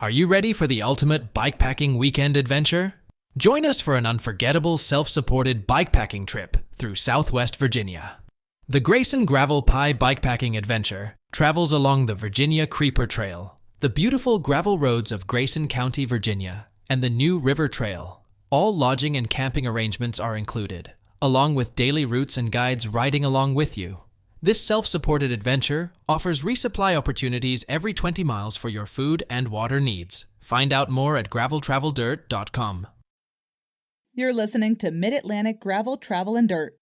Are you ready for the ultimate bikepacking weekend adventure? Join us for an unforgettable self-supported bikepacking trip through Southwest Virginia. The Grayson Gravel Pie Bikepacking Adventure travels along the Virginia Creeper Trail, the beautiful gravel roads of Grayson County, Virginia, and the New River Trail. All lodging and camping arrangements are included, along with daily routes and guides riding along with you. This self-supported adventure offers resupply opportunities every 20 miles for your food and water needs. Find out more at graveltraveldirt.com. You're listening to Mid-Atlantic Gravel, Travel, and Dirt.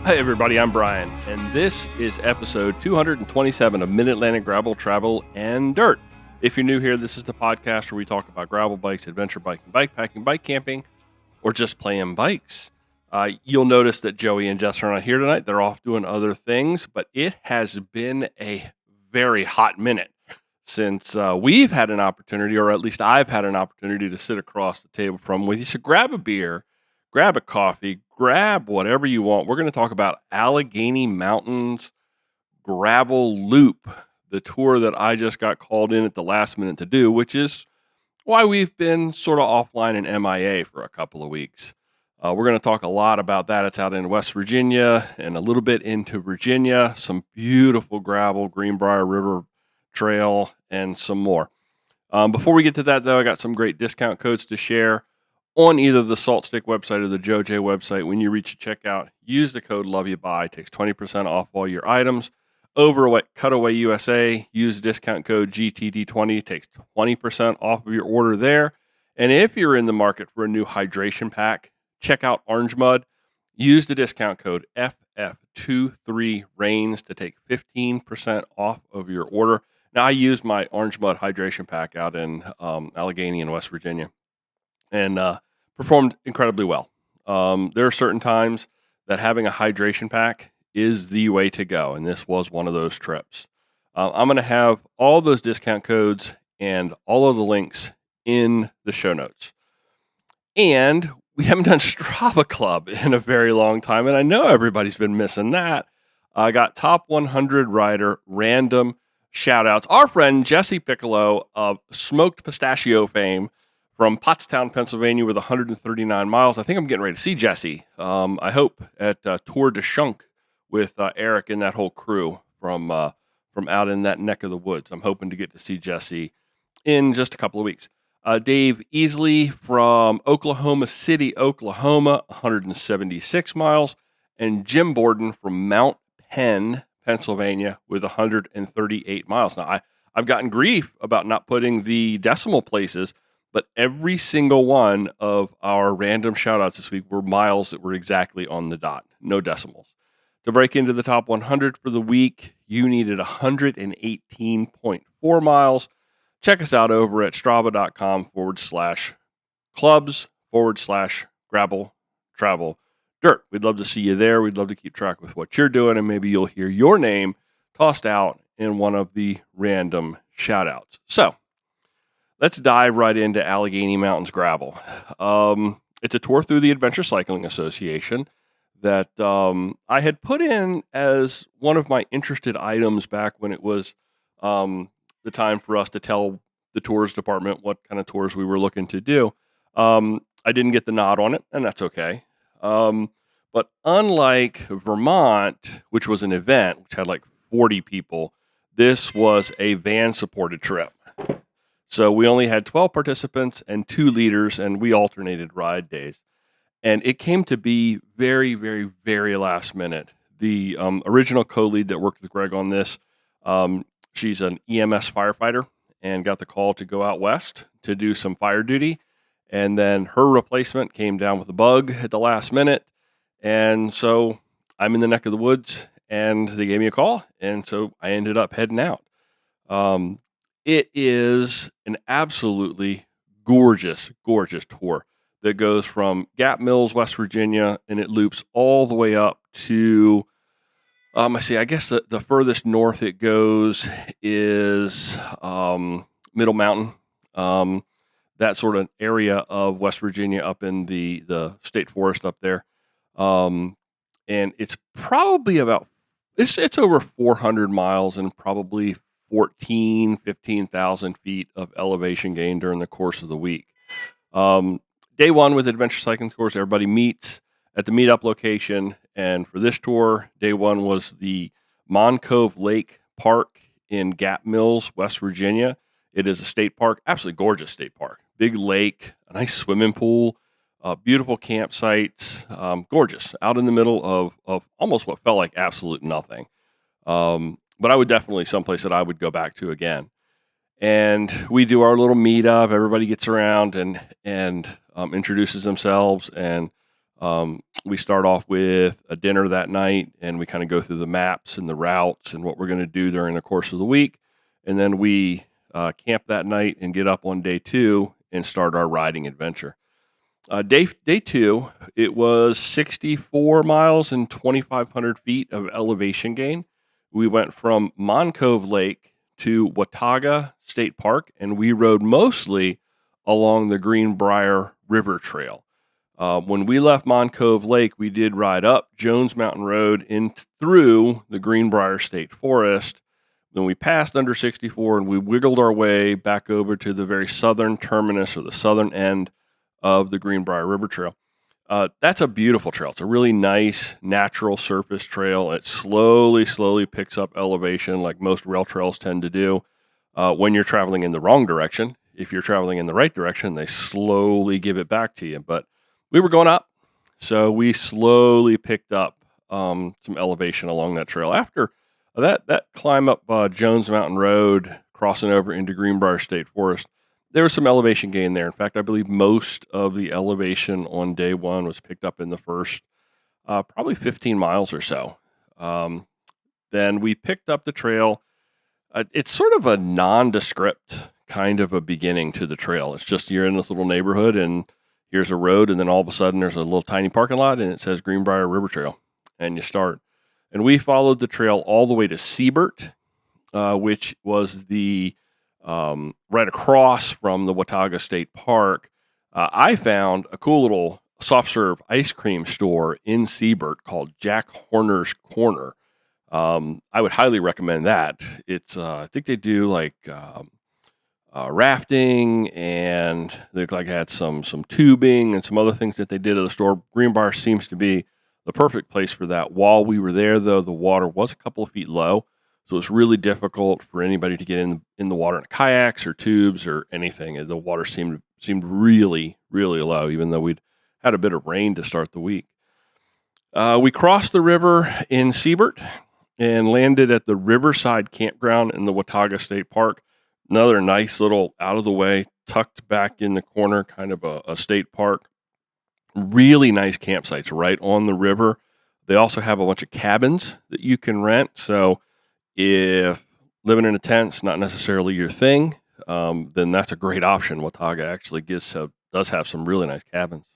Hey everybody, I'm Brian, and this is episode 227 of Mid-Atlantic Gravel, Travel, and Dirt. If you're new here, this is the podcast where we talk about gravel bikes, adventure biking, bikepacking, bike camping, or just playing bikes. You'll notice that Joey and Jess are not here tonight. They're off doing other things, but it has been a very hot minute since we've had an opportunity, or at least I've had an opportunity to sit across the table from with you. So grab a beer, grab a coffee, grab whatever you want. We're going to talk about Allegheny Mountains Gravel Loop, the tour that I just got called in at the last minute to do, which is why we've been sort of offline and MIA for a couple of weeks. We're going to talk a lot about that. It's out in West Virginia and a little bit into Virginia, some beautiful gravel, Greenbrier River Trail, and some more. Before we get to that, though, I got some great discount codes to share on either the Salt Stick website or the JoJ website. When you reach checkout, use the code LOVEYOUBUY. It takes 20% off all your items. Over at Cutaway USA, use discount code GTD20. It takes 20% off of your order there. And if you're in the market for a new hydration pack, check out Orange Mud. Use the discount code FF23RAINS to take 15% off of your order. Now, I use my Orange Mud hydration pack out in Allegheny in West Virginia, and performed incredibly well. There are certain times that having a hydration pack is the way to go, and this was one of those trips. I'm going to have all those discount codes and all of the links in the show notes. And we haven't done Strava Club in a very long time, and I know everybody's been missing that. I got top 100 rider random shout-outs. Our friend Jesse Piccolo of Smoked Pistachio fame from Pottstown, Pennsylvania, with 139 miles. I think I'm getting ready to see Jesse. I hope at Tour de Shunk with Eric and that whole crew from out in that neck of the woods. I'm hoping to get to see Jesse in just a couple of weeks. Dave Easley from Oklahoma City, Oklahoma, 176 miles. And Jim Borden from Mount Penn, Pennsylvania, with 138 miles. Now, I've gotten grief about not putting the decimal places, but every single one of our random shout-outs this week were miles that were exactly on the dot, no decimals. To break into the top 100 for the week, you needed 118.4 miles. Check us out over at strava.com/clubs/gravel travel dirt. We'd love to see you there. We'd love to keep track with what you're doing, and maybe you'll hear your name tossed out in one of the random shout-outs. So, let's dive right into Allegheny Mountains Gravel. It's a tour through the Adventure Cycling Association that I had put in as one of my interested items back when it was the time for us to tell the tours department what kind of tours we were looking to do. I didn't get the nod on it, and that's okay. But unlike Vermont, which was an event, which had like 40 people, this was a van-supported trip. So we only had 12 participants and 2 leaders, and we alternated ride days. And it came to be very, very, very last minute. The original co-lead that worked with Greg on this, she's an EMS firefighter and got the call to go out west to do some fire duty. And then her replacement came down with a bug at the last minute. And so I'm in the neck of the woods, and they gave me a call. And so I ended up heading out. It is an absolutely gorgeous, gorgeous tour that goes from Gap Mills, West Virginia, and it loops all the way up to, I guess the furthest north it goes is Middle Mountain, that sort of area of West Virginia up in the state forest up there. And it's probably it's over 400 miles and probably 15,000 feet of elevation gain during the course of the week. Day one with Adventure Cycling Course, everybody meets at the meetup location. And for this tour, day one was the Mon Cove Lake Park in Gap Mills, West Virginia. It is a state park, absolutely gorgeous state park. Big lake, a nice swimming pool, beautiful campsites, gorgeous, out in the middle of almost what felt like absolute nothing. But I would definitely someplace that I would go back to again. And we do our little meetup. Everybody gets around and introduces themselves, and we start off with a dinner that night, and we kind of go through the maps and the routes and what we're going to do during the course of the week. And then we camp that night and get up on day two and start our riding adventure. Day two, it was 64 miles and 2,500 feet of elevation gain. We went from Mon Cove Lake to Watauga State Park, and we rode mostly along the Greenbrier River Trail. When we left Mon Cove Lake, we did ride up Jones Mountain Road in through the Greenbrier State Forest. Then we passed under 64 and we wiggled our way back over to the very southern terminus or the southern end of the Greenbrier River Trail. That's a beautiful trail. It's a really nice natural surface trail. It slowly picks up elevation like most rail trails tend to do when you're traveling in the wrong direction. If you're traveling in the right direction, they slowly give it back to you. But we were going up, so we slowly picked up some elevation along that trail. After that climb up Jones Mountain Road, crossing over into Greenbrier State Forest, there was some elevation gain there. In fact, I believe most of the elevation on day one was picked up in the first probably 15 miles or so. Then we picked up the trail. It's sort of a nondescript kind of a beginning to the trail. It's just you're in this little neighborhood and here's a road, and then all of a sudden there's a little tiny parking lot and it says Greenbrier River Trail, and you start. And we followed the trail all the way to Siebert, which was the right across from the Watauga State Park. I found a cool little soft serve ice cream store in Siebert called Jack Horner's Corner. I would highly recommend that. It's I think they do like rafting, and they look like had some tubing and some other things that they did at the store. Greenbrier seems to be the perfect place for that. While we were there, though, the water was a couple of feet low, so it's really difficult for anybody to get in the water in kayaks or tubes or anything. The water seemed really low, even though we'd had a bit of rain to start the week. We crossed the river in Siebert and landed at the Riverside Campground in the Watauga State Park. Another nice little out of the way, tucked back in the corner, kind of a state park. Really nice campsites right on the river. They also have a bunch of cabins that you can rent. So if living in a tent's not necessarily your thing, then that's a great option. Watauga actually does have some really nice cabins.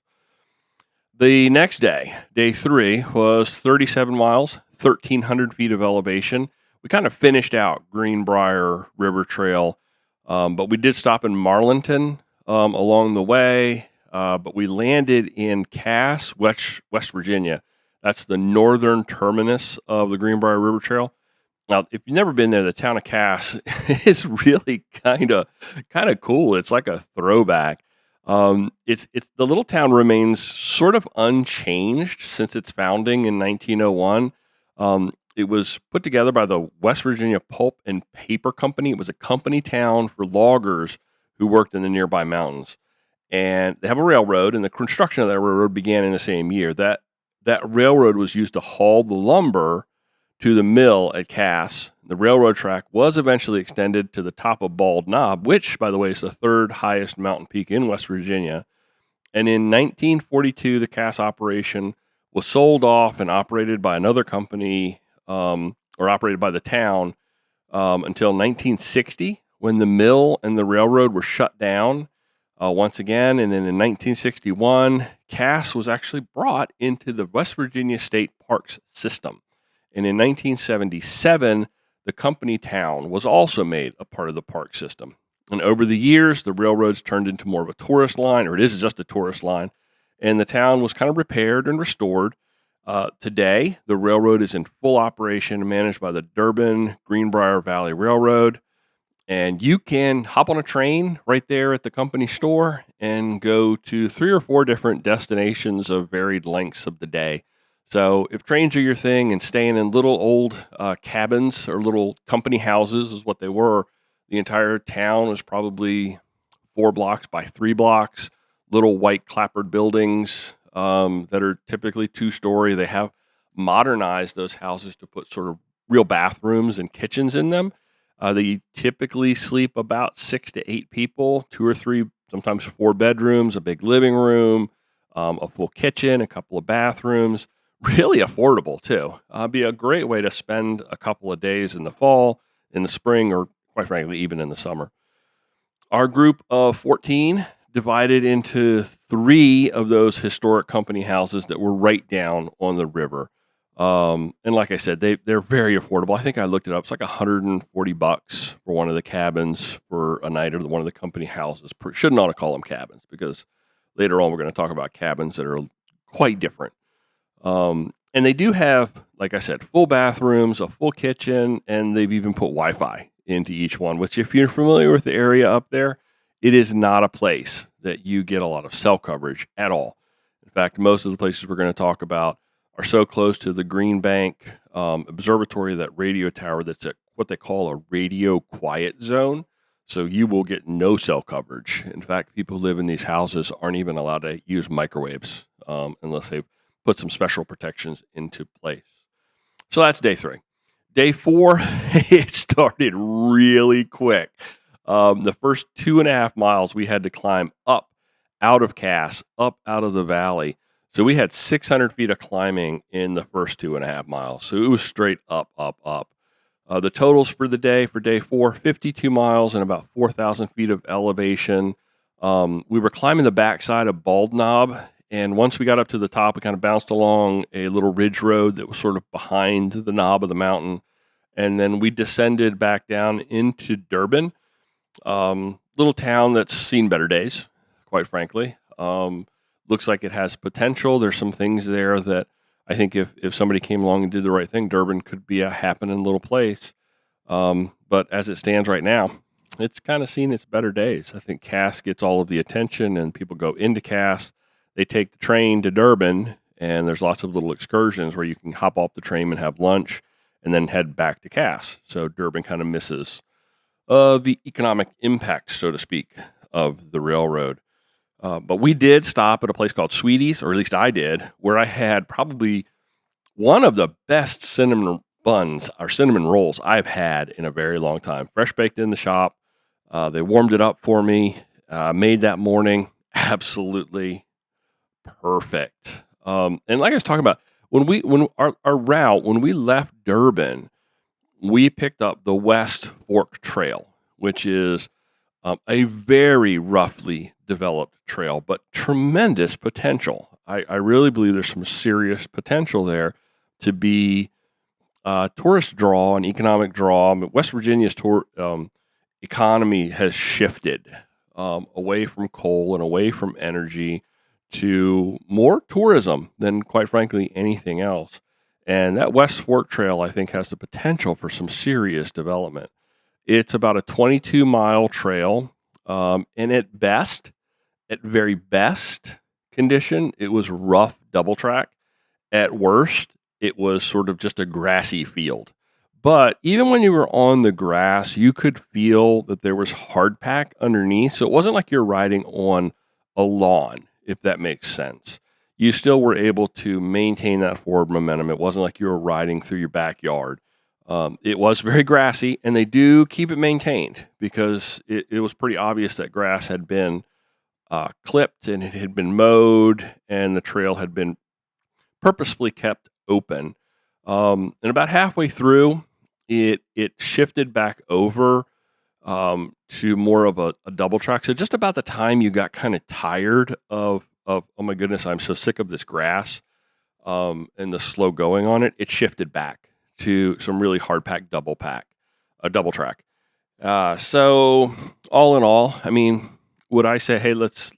The next day, day three, was 37 miles, 1,300 feet of elevation. We kind of finished out Greenbrier River Trail, but we did stop in Marlinton along the way. But we landed in Cass, West Virginia. That's the northern terminus of the Greenbrier River Trail. Now, if you've never been there, the town of Cass is really kind of cool. It's like a throwback. It's the little town remains sort of unchanged since its founding in 1901. It was put together by the West Virginia Pulp and Paper Company. It was a company town for loggers who worked in the nearby mountains. And they have a railroad, and the construction of that railroad began in the same year. That railroad was used to haul the lumber to the mill at Cass. The railroad track was eventually extended to the top of Bald Knob, which, by the way, is the third highest mountain peak in West Virginia. And in 1942, the Cass operation was sold off and operated by another company, or operated by the town, until 1960, when the mill and the railroad were shut down once again. And then in 1961, Cass was actually brought into the West Virginia State Parks system. And in 1977, the company town was also made a part of the park system. And over the years, the railroads turned into more of a tourist line, or it is just a tourist line, and the town was kind of repaired and restored. Today, the railroad is in full operation, managed by the Durban Greenbrier Valley Railroad. And you can hop on a train right there at the company store and go to 3 or 4 different destinations of varied lengths of the day. So if trains are your thing and staying in little old cabins or little company houses is what they were, the entire town is probably 4 blocks by 3 blocks, little white clapboard buildings that are typically 2-story. They have modernized those houses to put sort of real bathrooms and kitchens in them. They typically sleep about 6 to 8 people, 2 or 3, sometimes 4 bedrooms, a big living room, a full kitchen, a couple of bathrooms. Really affordable too. Be a great way to spend a couple of days in the fall, in the spring, or quite frankly, even in the summer. Our group of 14 divided into 3 of those historic company houses that were right down on the river. And like I said, they're very affordable. I think I looked it up. It's like $140 for one of the cabins for a night, or one of the company houses. Shouldn't ought to call them cabins, because later on we're going to talk about cabins that are quite different. And they do have, like I said, full bathrooms, a full kitchen, and they've even put Wi-Fi into each one, which, if you're familiar with the area up there, it is not a place that you get a lot of cell coverage at all. In fact, most of the places we're going to talk about are so close to the Green Bank Observatory, that radio tower, that's at what they call a radio quiet zone. So you will get no cell coverage. In fact, people who live in these houses aren't even allowed to use microwaves unless they've put some special protections into place. So that's day 3. Day 4, it started really quick. The first 2.5 miles we had to climb up out of Cass, up out of the valley. So we had 600 feet of climbing in the first 2.5 miles. So it was straight up, up, up. The totals for the day, for day 4, 52 miles and about 4,000 feet of elevation. We were climbing the backside of Bald Knob, and once we got up to the top, we kind of bounced along a little ridge road that was sort of behind the knob of the mountain. And then we descended back down into Durban, little town that's seen better days, quite frankly. Looks like it has potential. There's some things there that I think if somebody came along and did the right thing, Durban could be a happening little place. But as it stands right now, it's kind of seen its better days. I think Cass gets all of the attention, and people go into Cass. They take the train to Durban, and there's lots of little excursions where you can hop off the train and have lunch and then head back to Cass. So Durban kind of misses the economic impact, so to speak, of the railroad. But we did stop at a place called Sweetie's, or at least I did, where I had probably one of the best cinnamon buns or cinnamon rolls I've had in a very long time. Fresh baked in the shop. They warmed it up for me, made that morning. Absolutely perfect. And like I was talking about, when our route, when we left Durban, we picked up the West Fork Trail, which is a very roughly developed trail, but tremendous potential. I really believe there's some serious potential there to be a tourist draw, an economic draw. I mean, West Virginia's economy has shifted away from coal and away from energy to more tourism than, quite frankly, anything else. And that West Fork Trail, I think, has the potential for some serious development. It's about a 22-mile trail, and at very best condition, it was rough double track. At worst, it was sort of just a grassy field. But even when you were on the grass, you could feel that there was hardpack underneath. So it wasn't like you're riding on a lawn, if that makes sense. You still were able to maintain that forward momentum. It wasn't like you were riding through your backyard. It was very grassy, and they do keep it maintained because it was pretty obvious that grass had been clipped and it had been mowed, and the trail had been purposefully kept open. And about halfway through, it shifted back over to more of a double track. So just about the time you got kind of tired of, oh my goodness, I'm so sick of this grass and the slow going on it, it shifted back to some really hard pack double track. So all in all, I mean, would I say, hey,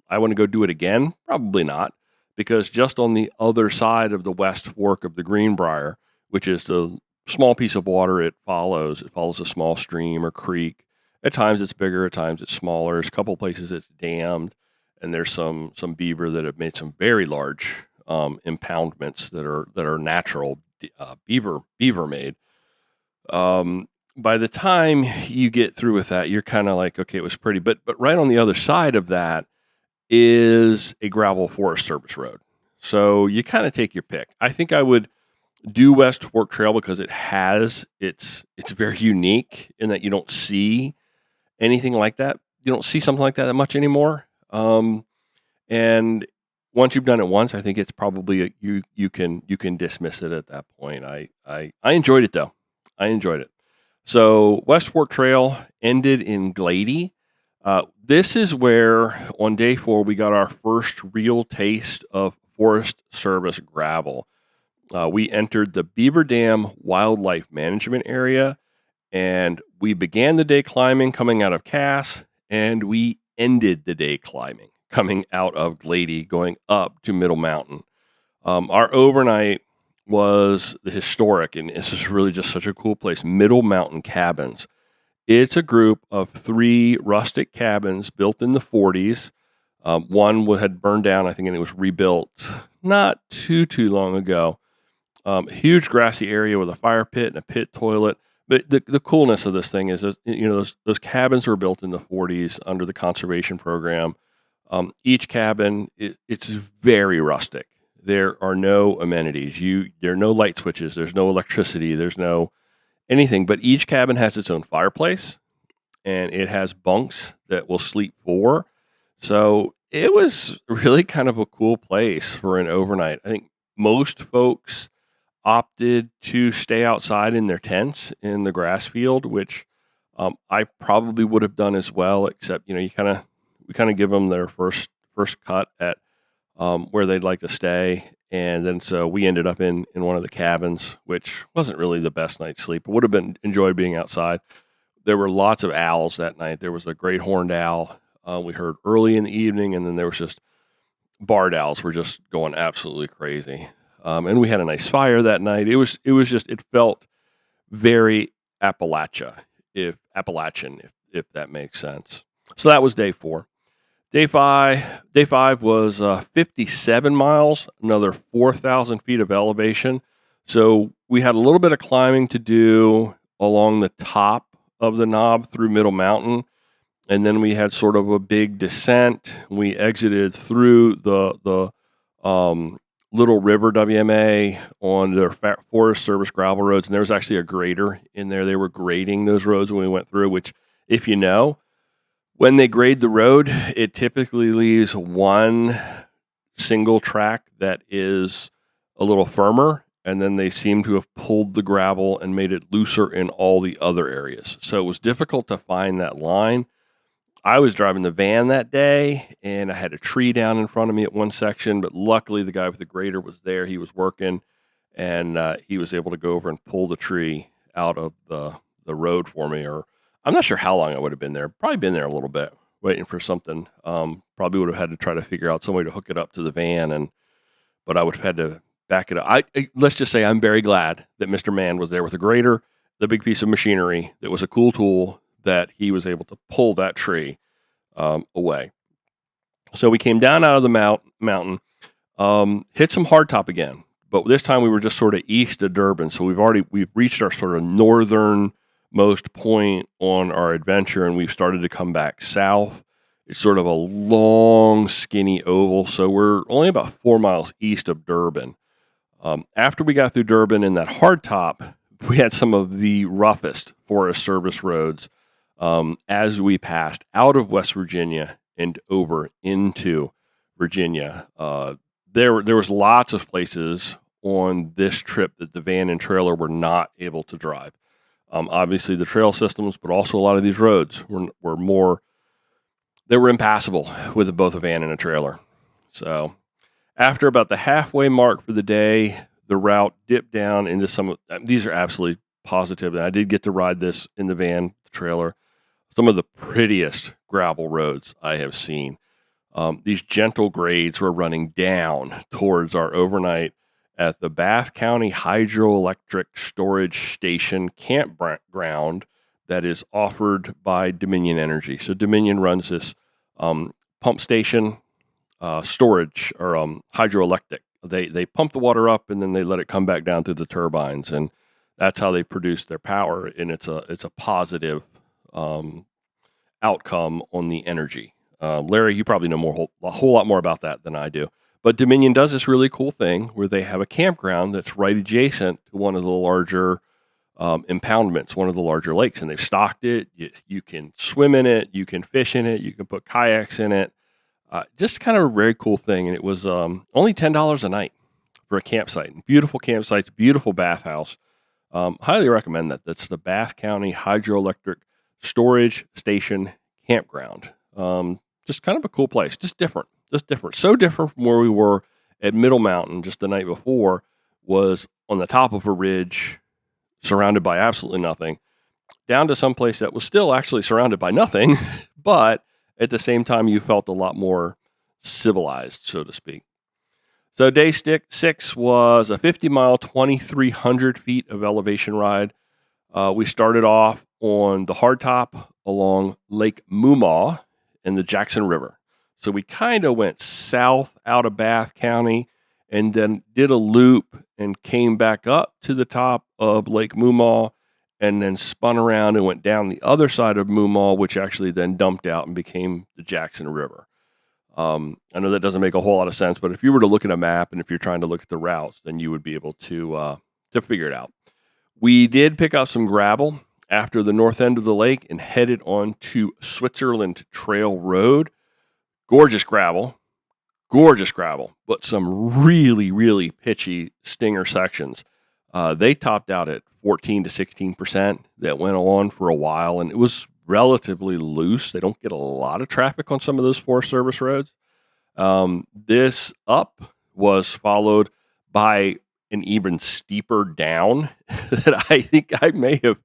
I want to go do it again? Probably not, because just on the other side of the West Fork of the Greenbrier, which is the small piece of water it follows a small stream or creek. At times it's bigger, at times it's smaller. There's a couple places it's dammed, and there's some beaver that have made some very large impoundments that are natural beaver made. Um, by the time you get through with that, you're kind of like, okay, it was pretty, but right on the other side of that is a gravel Forest Service road. So you kind of take your pick. I think I would do West Fork Trail because it's very unique in that you don't see anything like that. You don't see something like that much anymore. And once you've done it once, I think it's probably you can dismiss it at that point. I enjoyed it though. I enjoyed it. So West Fork Trail ended in Glady. This is where on day 4 we got our first real taste of Forest Service gravel. We entered the Beaver Dam Wildlife Management Area, and we began the day climbing coming out of Cass, and we ended the day climbing coming out of Glady, going up to Middle Mountain. Our overnight was the historic, and this is really just such a cool place, Middle Mountain Cabins. It's a group of 3 rustic cabins built in the 40s. One had burned down, I think, and it was rebuilt not too long ago. Huge grassy area with a fire pit and a pit toilet. But the coolness of this thing is, those cabins were built in the 40s under the conservation program. Each cabin, it's very rustic. There are no amenities. There are no light switches. There's no electricity. There's no anything. But each cabin has its own fireplace, and it has bunks that will sleep 4. So it was really kind of a cool place for an overnight. I think most folks opted to stay outside in their tents in the grass field, which I probably would have done as well. Except we kind of give them their first cut at where they'd like to stay, and then so we ended up in one of the cabins, which wasn't really the best night's sleep. It would have been enjoyed being outside. There were lots of owls that night. There was a great horned owl we heard early in the evening, and then there was just barred owls were just going absolutely crazy. And we had a nice fire that night. It felt very Appalachian, if that makes sense. So that was day 4. Day five was 57 miles, another 4,000 feet of elevation. So we had a little bit of climbing to do along the top of the knob through Middle Mountain, and then we had sort of a big descent. We exited through the Little River WMA on their Forest Service gravel roads, and there was actually a grader in there. They were grading those roads when we went through, which, if you know, when they grade the road, it typically leaves one single track that is a little firmer, and then they seem to have pulled the gravel and made it looser in all the other areas. So it was difficult to find that line. I was driving the van that day, and I had a tree down in front of me at one section, but luckily the guy with the grader was there. He was working, and he was able to go over and pull the tree out of the road for me. Or I'm not sure how long I would have been there. Probably been there a little bit, waiting for something. Probably would have had to try to figure out some way to hook it up to the van, but I would have had to back it up. Let's just say I'm very glad that Mr. Mann was there with a grader, the big piece of machinery that was a cool tool, that he was able to pull that tree away. So we came down out of the mountain, hit some hardtop again, but this time we were just sort of east of Durban. So we've reached our sort of northernmost point on our adventure, and we've started to come back south. It's sort of a long, skinny oval. So we're only about 4 miles east of Durban. After we got through Durban in that hardtop, we had some of the roughest Forest Service roads as we passed out of West Virginia and over into Virginia. There was lots of places on this trip that the van and trailer were not able to drive. Obviously the trail systems, but also a lot of these roads they were impassable with both a van and a trailer. So after about the halfway mark for the day, the route dipped down into these are absolutely positive. And I did get to ride this in the van, the trailer. some of the prettiest gravel roads I have seen. These gentle grades were running down towards our overnight at the Bath County Hydroelectric Storage Station campground that is offered by Dominion Energy. So Dominion runs this pump station storage or hydroelectric. They pump the water up and then they let it come back down through the turbines, and that's how they produce their power. And it's a positive outcome on the energy. Larry, you probably know a whole lot more about that than I do. But Dominion does this really cool thing where they have a campground that's right adjacent to one of the larger impoundments, one of the larger lakes, and they've stocked it. You can swim in it, you can fish in it, you can put kayaks in it. Just kind of a very cool thing. And it was only $10 a night for a campsite. Beautiful campsites, beautiful bathhouse. Highly recommend that. That's the Bath County Hydroelectric Storage Station Campground. Just kind of a cool place. Just different. So different from where we were at Middle Mountain just the night before. Was on the top of a ridge surrounded by absolutely nothing, down to some place that was still actually surrounded by nothing, but at the same time, you felt a lot more civilized, so to speak. So day 6 was a 50-mile, 2,300 feet of elevation ride. We started off on the hardtop along Lake Moomaw in the Jackson River. So we kind of went south out of Bath County and then did a loop and came back up to the top of Lake Moomaw and then spun around and went down the other side of Moomaw, which actually then dumped out and became the Jackson River. I know that doesn't make a whole lot of sense, but if you were to look at a map and if you're trying to look at the routes, then you would be able to figure it out. We did pick up some gravel after the north end of the lake and headed on to Switzerland Trail Road. Gorgeous gravel, but some really, really pitchy stinger sections. They topped out at 14 to 16% that went on for a while, and it was relatively loose. They don't get a lot of traffic on some of those Forest Service roads. This up was followed by an even steeper down that I think I may have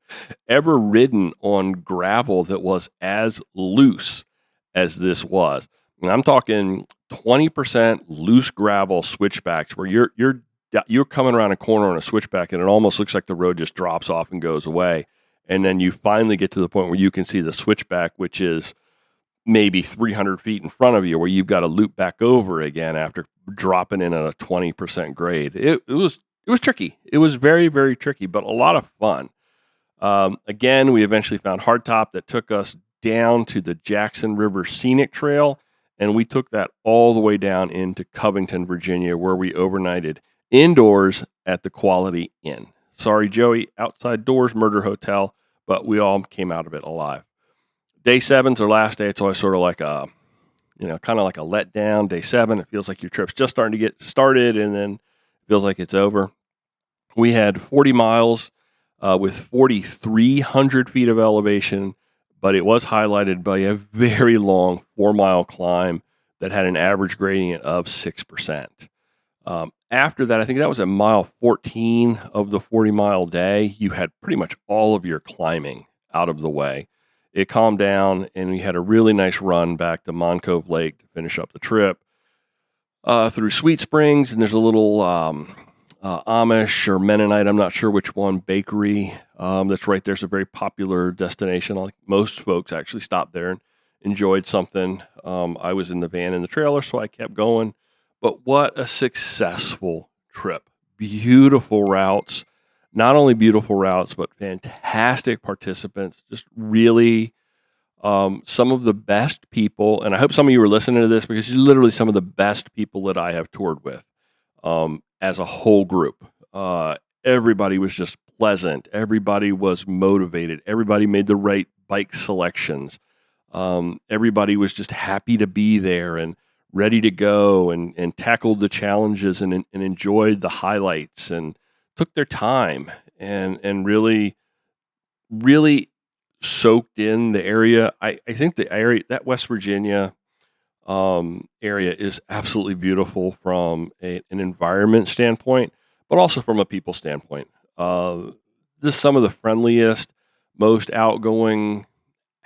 ever ridden on gravel that was as loose as this was. And I'm talking 20% loose gravel switchbacks where you're coming around a corner on a switchback and it almost looks like the road just drops off and goes away. And then you finally get to the point where you can see the switchback, which is maybe 300 feet in front of you, where you've got to loop back over again after dropping in at a 20% grade. It was tricky. It was very, very tricky, but a lot of fun. Again, we eventually found hardtop that took us down to the Jackson River Scenic Trail, and we took that all the way down into Covington, Virginia, where we overnighted indoors at the Quality Inn. Sorry, Joey, outside doors, murder hotel, but we all came out of it alive. Day 7's our last day. It's always sort of like kind of like a letdown. Day 7, it feels like your trip's just starting to get started, and then it feels like it's over. We had 40 miles with 4,300 feet of elevation, but it was highlighted by a very long 4-mile climb that had an average gradient of 6%. After that, I think that was at mile 14 of the 40-mile day, you had pretty much all of your climbing out of the way. It calmed down, and we had a really nice run back to Moncove Lake to finish up the trip through Sweet Springs, and there's a little Amish or Mennonite, I'm not sure which one, bakery that's right there. It's a very popular destination. Like most folks actually stopped there and enjoyed something. I was in the van in the trailer, so I kept going. But what a successful trip. Beautiful routes. Not only beautiful routes, but fantastic participants. Just really some of the best people. And I hope some of you were listening to this because you're literally some of the best people that I have toured with as a whole group. Everybody was just pleasant. Everybody was motivated. Everybody made the right bike selections. Everybody was just happy to be there and ready to go and tackled the challenges and enjoyed the highlights and took their time and really, really soaked in the area. I think the area, that West Virginia area is absolutely beautiful from an environment standpoint, but also from a people standpoint. This is some of the friendliest, most outgoing,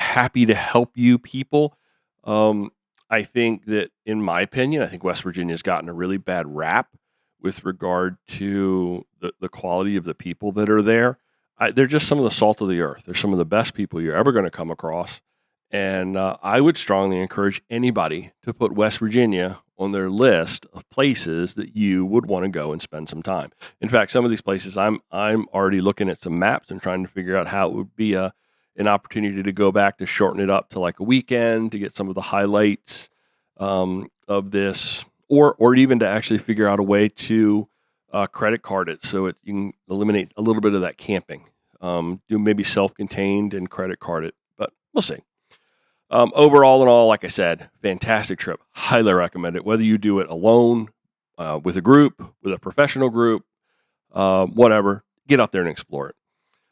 happy to help you people. I think that, in my opinion, I think West Virginia's gotten a really bad rap with regard to the quality of the people that are there. They're just some of the salt of the earth. They're some of the best people you're ever going to come across. And I would strongly encourage anybody to put West Virginia on their list of places that you would want to go and spend some time. In fact, some of these places I'm already looking at some maps and trying to figure out how it would be an opportunity to go back to shorten it up to like a weekend to get some of the highlights of this, or even to actually figure out a way to credit card it so you can eliminate a little bit of that camping. Do maybe self-contained and credit card it, but we'll see. Overall in all, like I said, fantastic trip. Highly recommend it. Whether you do it alone, with a group, with a professional group, whatever, get out there and explore it.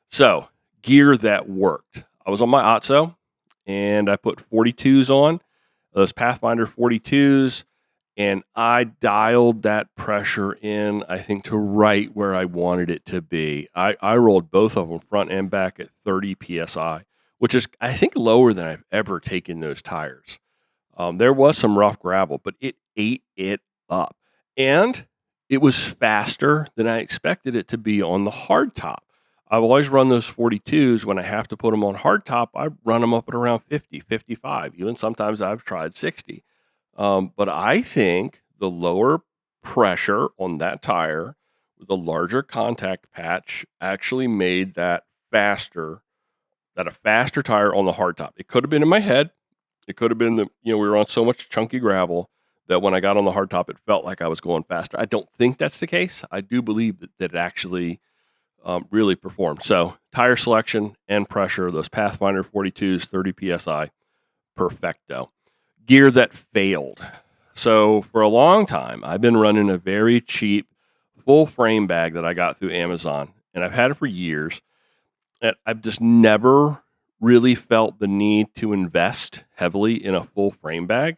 So, gear that worked. I was on my Otso, and I put 42s on, those Pathfinder 42s, and I dialed that pressure in, I think, to right where I wanted it to be. I rolled both of them front and back at 30 PSI, which is, I think, lower than I've ever taken those tires. There was some rough gravel, but it ate it up. And it was faster than I expected it to be on the hardtop. I've always run those 42s. When I have to put them on hardtop, I run them up at around 50, 55. Even sometimes I've tried 60. But I think the lower pressure on that tire with the larger contact patch actually made that a faster tire on the hardtop. It could have been in my head. It could have been we were on so much chunky gravel that when I got on the hardtop, it felt like I was going faster. I don't think that's the case. I do believe that it actually really performed. So tire selection and pressure, those Pathfinder 42s, 30 PSI, perfecto. Gear that failed. So for a long time, I've been running a very cheap full frame bag that I got through Amazon, and I've had it for years. And I've just never really felt the need to invest heavily in a full frame bag.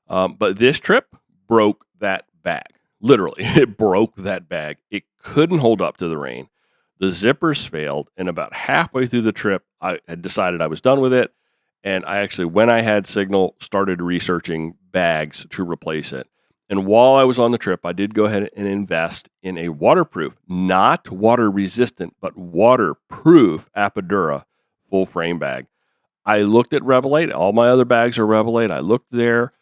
But this trip broke that bag. Literally, it broke that bag. It couldn't hold up to the rain. The zippers failed, and about halfway through the trip, I had decided I was done with it. And I actually, when I had signal, started researching bags to replace it. And while I was on the trip, I did go ahead and invest in a waterproof, not water resistant, but waterproof Apidura full frame bag. I looked at Revelate. All my other bags are Revelate. I looked there,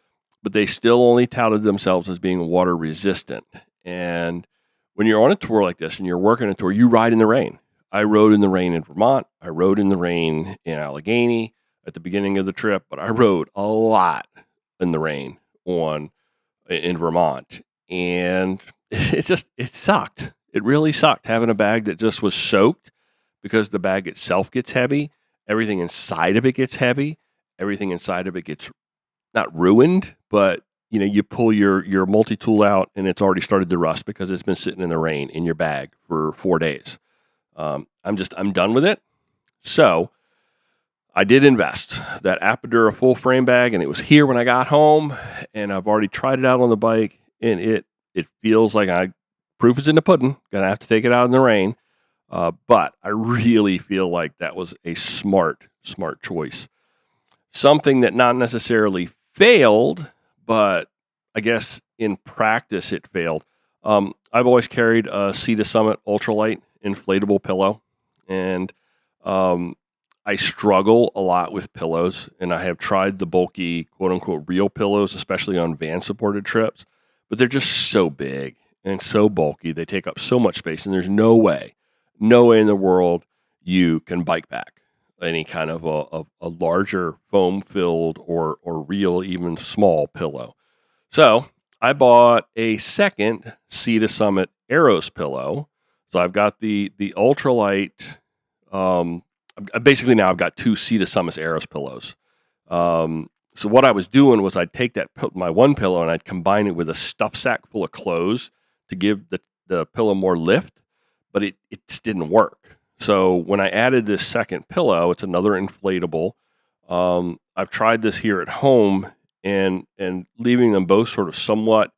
but they still only touted themselves as being water resistant. And when you're on a tour like this and you're working a tour, you ride in the rain. I rode in the rain in Vermont. I rode in the rain in Allegheny at the beginning of the trip, but I rode a lot in the rain in Vermont, and it sucked. It really sucked having a bag that just was soaked, because the bag itself gets heavy. Everything inside of it gets heavy. Everything inside of it gets not ruined, but you pull your multi-tool out and it's already started to rust because it's been sitting in the rain in your bag for 4 days. I'm done with it. So I did invest that Apidura full frame bag, and it was here when I got home, and I've already tried it out on the bike, and it feels like proof is in the pudding. Gonna have to take it out in the rain, but I really feel like that was a smart choice. Something that not necessarily failed, but I guess in practice it failed. I've always carried a Sea to Summit ultralight inflatable pillow, and I struggle a lot with pillows, and I have tried the bulky, quote-unquote, real pillows, especially on van-supported trips, but they're just so big and so bulky. They take up so much space, and there's no way in the world you can bike pack any kind of a larger foam-filled or real, even small pillow. So I bought a second Sea to Summit Aeros pillow. So I've got the ultralight. Basically now I've got 2 Sea to Summit Aeros pillows. So what I was doing was I'd take my one pillow and I'd combine it with a stuff sack full of clothes to give the pillow more lift, but it just didn't work. So when I added this second pillow, it's another inflatable. I've tried this here at home, and leaving them both sort of somewhat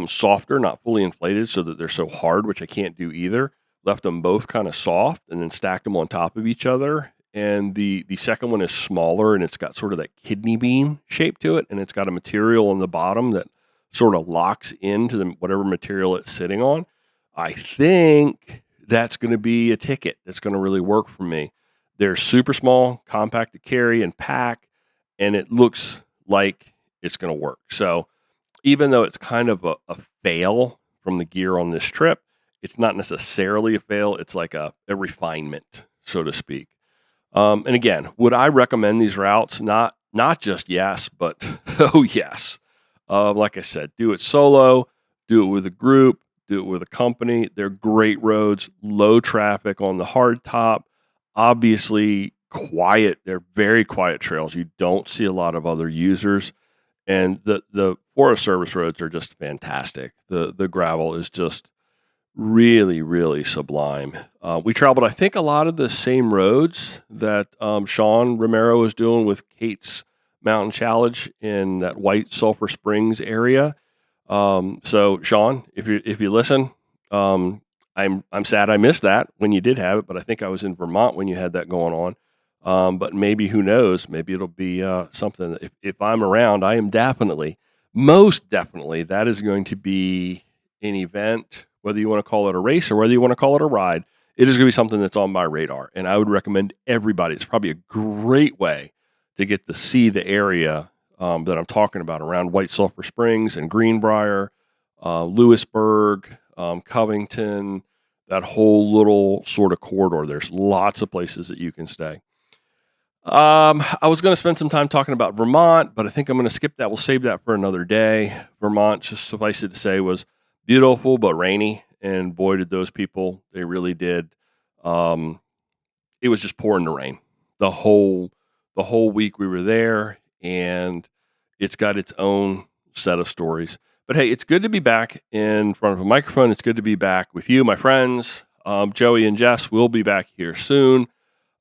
softer, not fully inflated so that they're so hard, which I can't do either. Left them both kind of soft and then stacked them on top of each other. and the second one is smaller, and it's got sort of that kidney bean shape to it, and it's got a material on the bottom that sort of locks into whatever material it's sitting on. I think that's going to be a ticket that's going to really work for me. They're super small, compact to carry and pack, and it looks like it's going to work. So even though it's kind of a fail from the gear on this trip, it's not necessarily a fail. It's like a refinement, so to speak. And again, would I recommend these routes? Not just yes, but oh yes. Like I said, do it solo, do it with a group, do it with a company. They're great roads, low traffic on the hard top, obviously quiet. They're very quiet trails. You don't see a lot of other users. And the Forest Service roads are just fantastic. The gravel is just really, really sublime. We traveled, I think, a lot of the same roads that Sean Romero is doing with Kate's Mountain Challenge in that White Sulphur Springs area. So Sean, if you listen, I'm sad I missed that when you did have it, but I think I was in Vermont when you had that going on. But maybe, who knows, maybe it'll be something that if I'm around, I am most definitely, that is going to be an event, whether you want to call it a race or whether you want to call it a ride. It is going to be something that's on my radar. And I would recommend everybody. It's probably a great way to get to see the area that I'm talking about around White Sulphur Springs and Greenbrier, Lewisburg, Covington, that whole little sort of corridor. There's lots of places that you can stay. I was going to spend some time talking about Vermont, but I think I'm going to skip that. We'll save that for another day. Vermont, just suffice it to say, was beautiful but rainy, and boy, did those people, they really did. It was just pouring the rain the whole week we were there, and it's got its own set of stories. But hey, it's good to be back in front of a microphone. It's good to be back with you, my friends. Joey and Jess will be back here soon.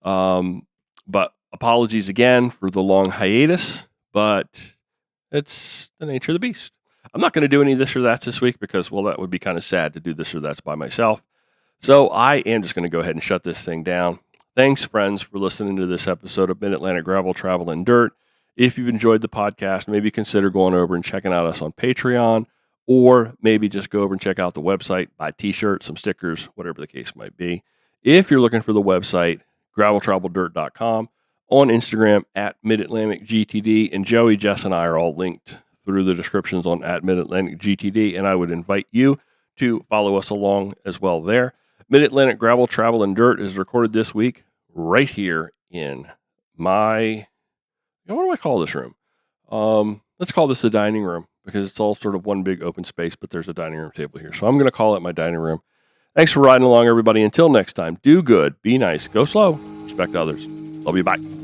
But apologies again for the long hiatus, but it's the nature of the beast. I'm not going to do any this or that's this week because, well, that would be kind of sad to do this or that's by myself. So I am just going to go ahead and shut this thing down. Thanks, friends, for listening to this episode of Mid-Atlantic Gravel, Travel, and Dirt. If you've enjoyed the podcast, maybe consider going over and checking out us on Patreon, or maybe just go over and check out the website, buy t-shirts, some stickers, whatever the case might be. If you're looking for the website, graveltraveldirt.com, on Instagram at MidAtlanticGTD, and Joey, Jess, and I are all linked through the descriptions on at MidAtlanticGTD, and I would invite you to follow us along as well there. Mid-Atlantic Gravel, Travel, and Dirt is recorded this week right here in my, what do I call this room? Let's call this the dining room because it's all sort of one big open space, but there's a dining room table here. So I'm going to call it my dining room. Thanks for riding along, everybody. Until next time, do good, be nice, go slow, respect others. Love you, bye.